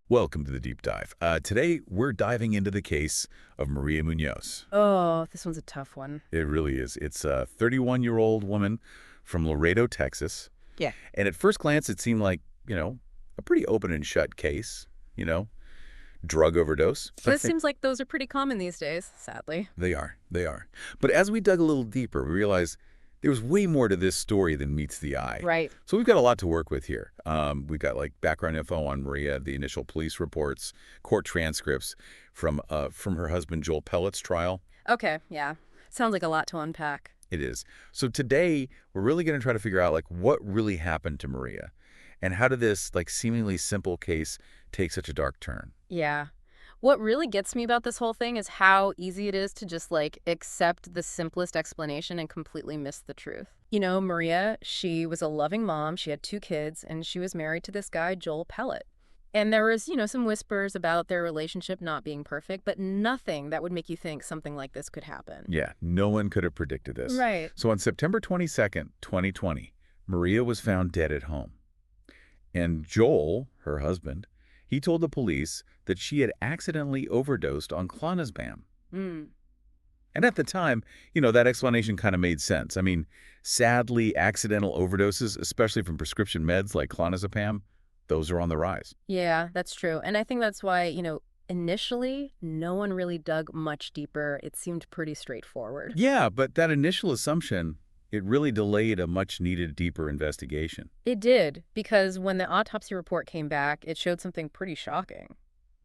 Welcome to the deep dive. Today, we're diving into the case of Maria Muñoz. Oh, this one's a tough one. It really is. It's a 31-year-old woman from Laredo, Texas. Yeah. And at first glance, it seemed like, a pretty open and shut case, you know, drug overdose. It seems like those are pretty common these days, sadly. They are. They are. But as we dug a little deeper, we realized there was way more to this story than meets the eye. Right. So we've got a lot to work with here. We've got background info on Maria, the initial police reports, court transcripts from her husband Joel Pellet's trial. Okay, yeah. Sounds like a lot to unpack. It is. So today we're really going to try to figure out what really happened to Maria, and how did this seemingly simple case take such a dark turn? Yeah. What really gets me about this whole thing is how easy it is to just accept the simplest explanation and completely miss the truth. Maria, she was a loving mom, she had 2 kids, and she was married to this guy, Joel Pellet. And there was, some whispers about their relationship not being perfect, but nothing that would make you think something like this could happen. Yeah, no one could have predicted this. Right. So on September 22nd, 2020, Maria was found dead at home. And Joel, her husband, he told the police that she had accidentally overdosed on clonazepam. Mm. And at the time, that explanation kind of made sense. I mean, sadly, accidental overdoses, especially from prescription meds like clonazepam, those are on the rise. Yeah, that's true. And I think that's why, initially, no one really dug much deeper. It seemed pretty straightforward. Yeah, but that initial assumption, it really delayed a much-needed deeper investigation. It did, because when the autopsy report came back, it showed something pretty shocking.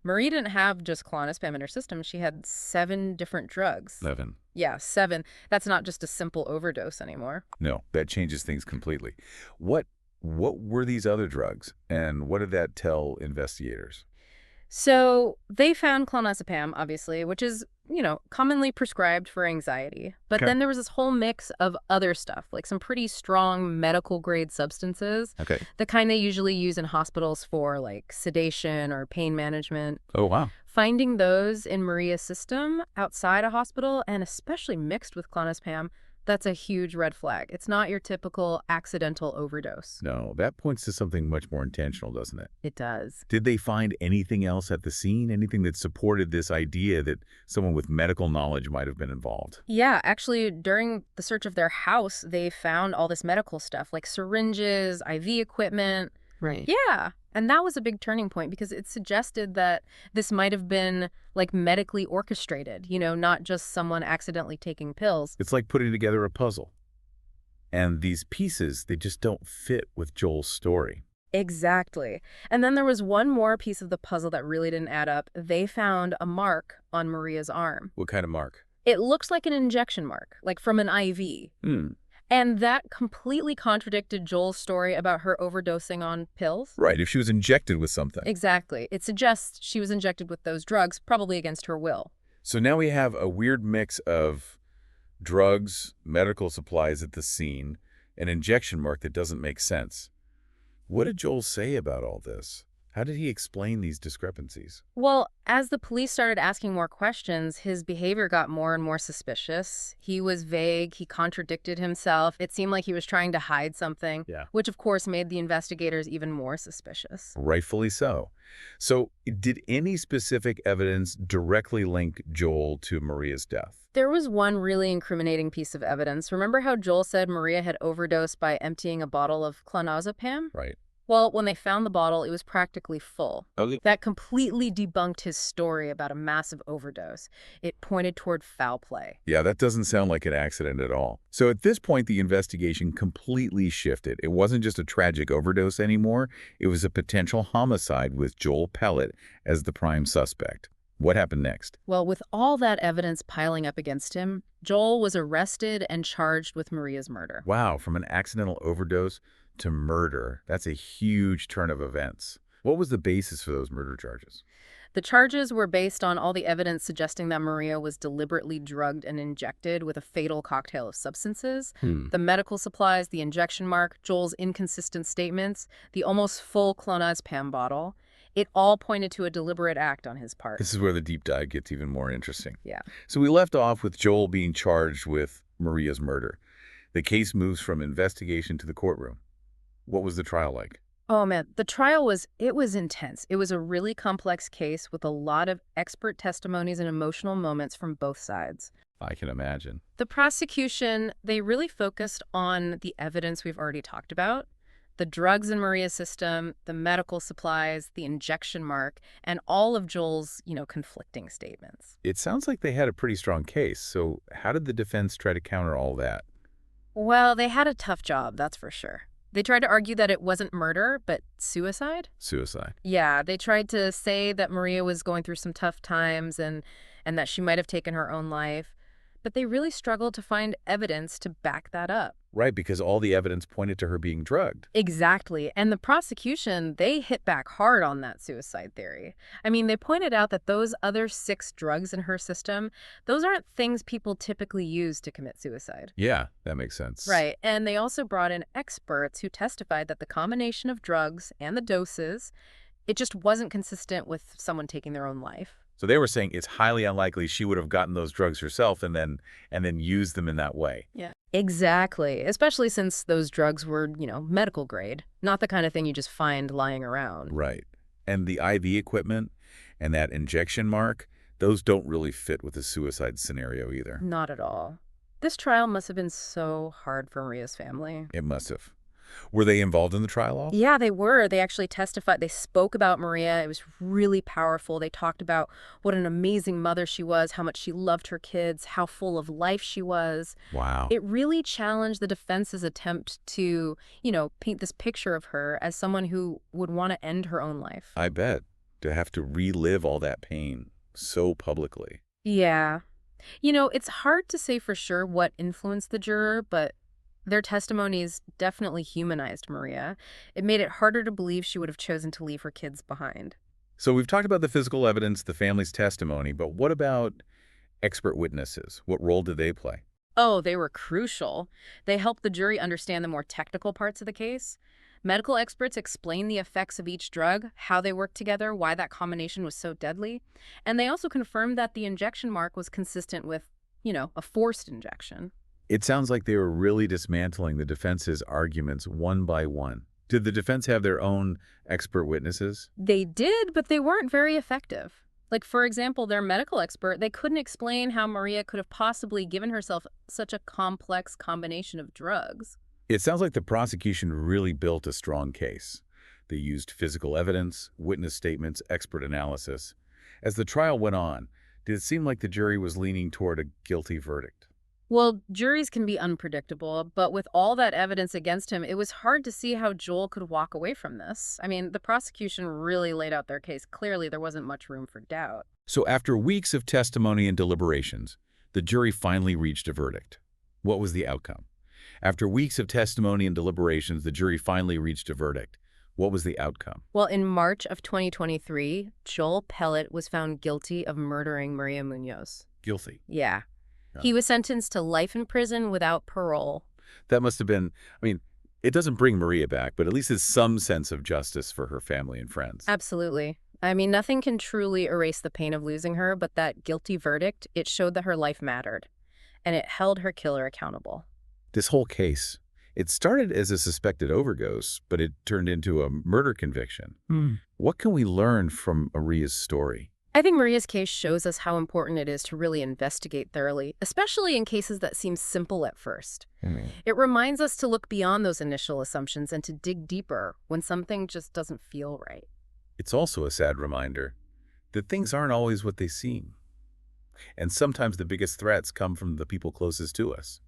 Marie didn't have just clonazepam in her system. She had 7 different drugs. 11. Yeah, 7. That's not just a simple overdose anymore. No, that changes things completely. What were these other drugs, and what did that tell investigators? So they found clonazepam, obviously, which is, commonly prescribed for anxiety. But Okay. then there was this whole mix of other stuff, like some pretty strong medical grade substances, Okay. the kind they usually use in hospitals for sedation or pain management. Oh, wow. Finding those in Maria's system outside a hospital, and especially mixed with clonazepam, that's a huge red flag. It's not your typical accidental overdose. No, that points to something much more intentional, doesn't it? It does. Did they find anything else at the scene? Anything that supported this idea that someone with medical knowledge might have been involved? Yeah, actually, during the search of their house, they found all this medical stuff like syringes, IV equipment. Right. Yeah. And that was a big turning point because it suggested that this might have been medically orchestrated, not just someone accidentally taking pills. It's like putting together a puzzle. And these pieces, they just don't fit with Joel's story. Exactly. And then there was one more piece of the puzzle that really didn't add up. They found a mark on Maria's arm. What kind of mark? It looks like an injection mark, like from an IV. Hmm. And that completely contradicted Joel's story about her overdosing on pills. Right, if she was injected with something. Exactly. It suggests she was injected with those drugs, probably against her will. So now we have a weird mix of drugs, medical supplies at the scene, an injection mark that doesn't make sense. What did Joel say about all this? How did he explain these discrepancies? Well, as the police started asking more questions, his behavior got more and more suspicious. He was vague. He contradicted himself. It seemed like he was trying to hide something, Yeah. which of course made the investigators even more suspicious. Rightfully so. So, did any specific evidence directly link Joel to Maria's death? There was one really incriminating piece of evidence. Remember how Joel said Maria had overdosed by emptying a bottle of clonazepam? Right. Well, when they found the bottle, it was practically full. Okay. That completely debunked his story about a massive overdose. It pointed toward foul play. Yeah, that doesn't sound like an accident at all. So at this point, the investigation completely shifted. It wasn't just a tragic overdose anymore. It was a potential homicide with Joel Pellet as the prime suspect. What happened next? Well, with all that evidence piling up against him, Joel was arrested and charged with Maria's murder. Wow, from an accidental overdose to murder. That's a huge turn of events. What was the basis for those murder charges? The charges were based on all the evidence suggesting that Maria was deliberately drugged and injected with a fatal cocktail of substances. The medical supplies, the injection mark, Joel's inconsistent statements, the almost full clonazepam bottle. It all pointed to a deliberate act on his part. This is where the deep dive gets even more interesting. Yeah. So we left off with Joel being charged with Maria's murder. The case moves from investigation to the courtroom. What was the trial like? Oh man, the trial was intense. It was a really complex case with a lot of expert testimonies and emotional moments from both sides. I can imagine. The prosecution, they really focused on the evidence we've already talked about, the drugs in Maria's system, the medical supplies, the injection mark, and all of Joel's, conflicting statements. It sounds like they had a pretty strong case, so how did the defense try to counter all that? Well, they had a tough job, that's for sure. They tried to argue that it wasn't murder, but suicide. Suicide. Yeah, they tried to say that Maria was going through some tough times and that she might have taken her own life, but they really struggled to find evidence to back that up. Right, because all the evidence pointed to her being drugged. Exactly. And the prosecution, they hit back hard on that suicide theory. I mean, they pointed out that those other 6 drugs in her system, those aren't things people typically use to commit suicide. Yeah, that makes sense. Right. And they also brought in experts who testified that the combination of drugs and the doses, it just wasn't consistent with someone taking their own life. So they were saying it's highly unlikely she would have gotten those drugs herself and then used them in that way. Yeah. Exactly. Especially since those drugs were, medical grade, not the kind of thing you just find lying around. Right. And the IV equipment and that injection mark, those don't really fit with the suicide scenario either. Not at all. This trial must have been so hard for Maria's family. It must have. Were they involved in the trial all? Yeah, they were. They actually testified. They spoke about Maria. It was really powerful. They talked about what an amazing mother she was, how much she loved her kids, how full of life she was. Wow. It really challenged the defense's attempt to, paint this picture of her as someone who would want to end her own life. I bet. To have to relive all that pain so publicly. Yeah. It's hard to say for sure what influenced the juror, but their testimonies definitely humanized Maria. It made it harder to believe she would have chosen to leave her kids behind. So we've talked about the physical evidence, the family's testimony, but what about expert witnesses? What role did they play? Oh, they were crucial. They helped the jury understand the more technical parts of the case. Medical experts explained the effects of each drug, how they worked together, why that combination was so deadly. And they also confirmed that the injection mark was consistent with, a forced injection. It sounds like they were really dismantling the defense's arguments one by one. Did the defense have their own expert witnesses? They did, but they weren't very effective. Like, for example, their medical expert, they couldn't explain how Maria could have possibly given herself such a complex combination of drugs. It sounds like the prosecution really built a strong case. They used physical evidence, witness statements, expert analysis. As the trial went on, did it seem like the jury was leaning toward a guilty verdict? Well, juries can be unpredictable, but with all that evidence against him, it was hard to see how Joel could walk away from this. I mean, the prosecution really laid out their case. Clearly, there wasn't much room for doubt. So after weeks of testimony and deliberations, the jury finally reached a verdict. What was the outcome? After weeks of testimony and deliberations, the jury finally reached a verdict. What was the outcome? Well, in March of 2023, Joel Pellet was found guilty of murdering Maria Muñoz. Guilty. Yeah. Yeah. He was sentenced to life in prison without parole. That must have been, it doesn't bring Maria back, but at least it's some sense of justice for her family and friends. Absolutely. I mean, nothing can truly erase the pain of losing her, but that guilty verdict, it showed that her life mattered, and it held her killer accountable. This whole case, it started as a suspected overdose, but it turned into a murder conviction. What can we learn from Maria's story? I think Maria's case shows us how important it is to really investigate thoroughly, especially in cases that seem simple at first. It reminds us to look beyond those initial assumptions and to dig deeper when something just doesn't feel right. It's also a sad reminder that things aren't always what they seem. And sometimes the biggest threats come from the people closest to us.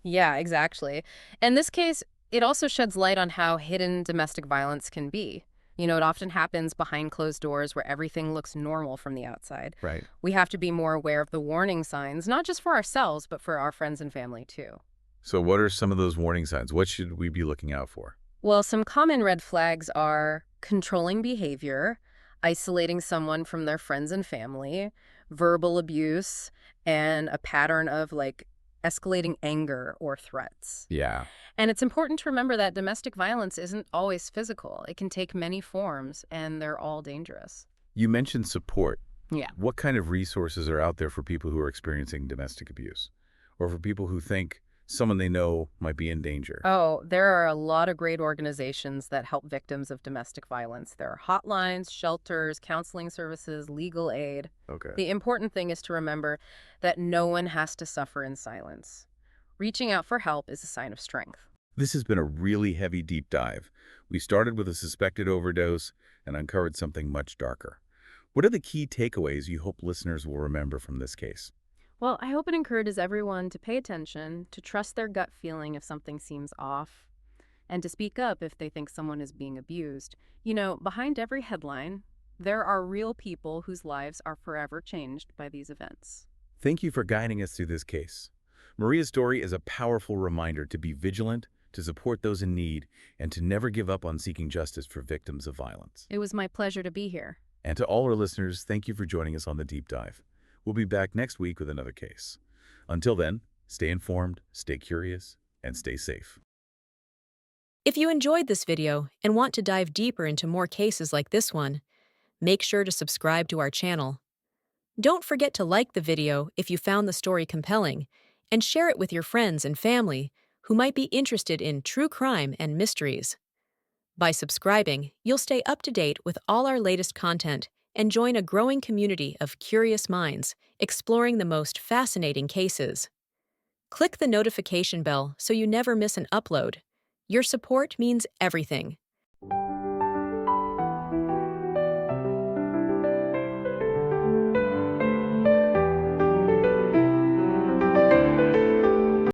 Yeah, exactly. In this case, it also sheds light on how hidden domestic violence can be. It often happens behind closed doors where everything looks normal from the outside. Right. We have to be more aware of the warning signs, not just for ourselves, but for our friends and family too. So what are some of those warning signs? What should we be looking out for? Well, some common red flags are controlling behavior, isolating someone from their friends and family, verbal abuse, and a pattern of escalating anger or threats. Yeah. And it's important to remember that domestic violence isn't always physical. It can take many forms, and they're all dangerous. You mentioned support. Yeah. What kind of resources are out there for people who are experiencing domestic abuse? Or for people who think someone they know might be in danger? Oh, there are a lot of great organizations that help victims of domestic violence. There are hotlines, shelters, counseling services, legal aid. Okay. The important thing is to remember that no one has to suffer in silence. Reaching out for help is a sign of strength. This has been a really heavy deep dive. We started with a suspected overdose and uncovered something much darker. What are the key takeaways you hope listeners will remember from this case? Well, I hope it encourages everyone to pay attention, to trust their gut feeling if something seems off, and to speak up if they think someone is being abused. Behind every headline, there are real people whose lives are forever changed by these events. Thank you for guiding us through this case. Maria's story is a powerful reminder to be vigilant, to support those in need, and to never give up on seeking justice for victims of violence. It was my pleasure to be here. And to all our listeners, thank you for joining us on the deep dive. We'll be back next week with another case. Until then, stay informed, stay curious, and stay safe. If you enjoyed this video and want to dive deeper into more cases like this one, make sure to subscribe to our channel. Don't forget to like the video if you found the story compelling, and share it with your friends and family who might be interested in true crime and mysteries. By subscribing, you'll stay up to date with all our latest content and join a growing community of curious minds exploring the most fascinating cases. Click the notification bell so you never miss an upload. Your support means everything.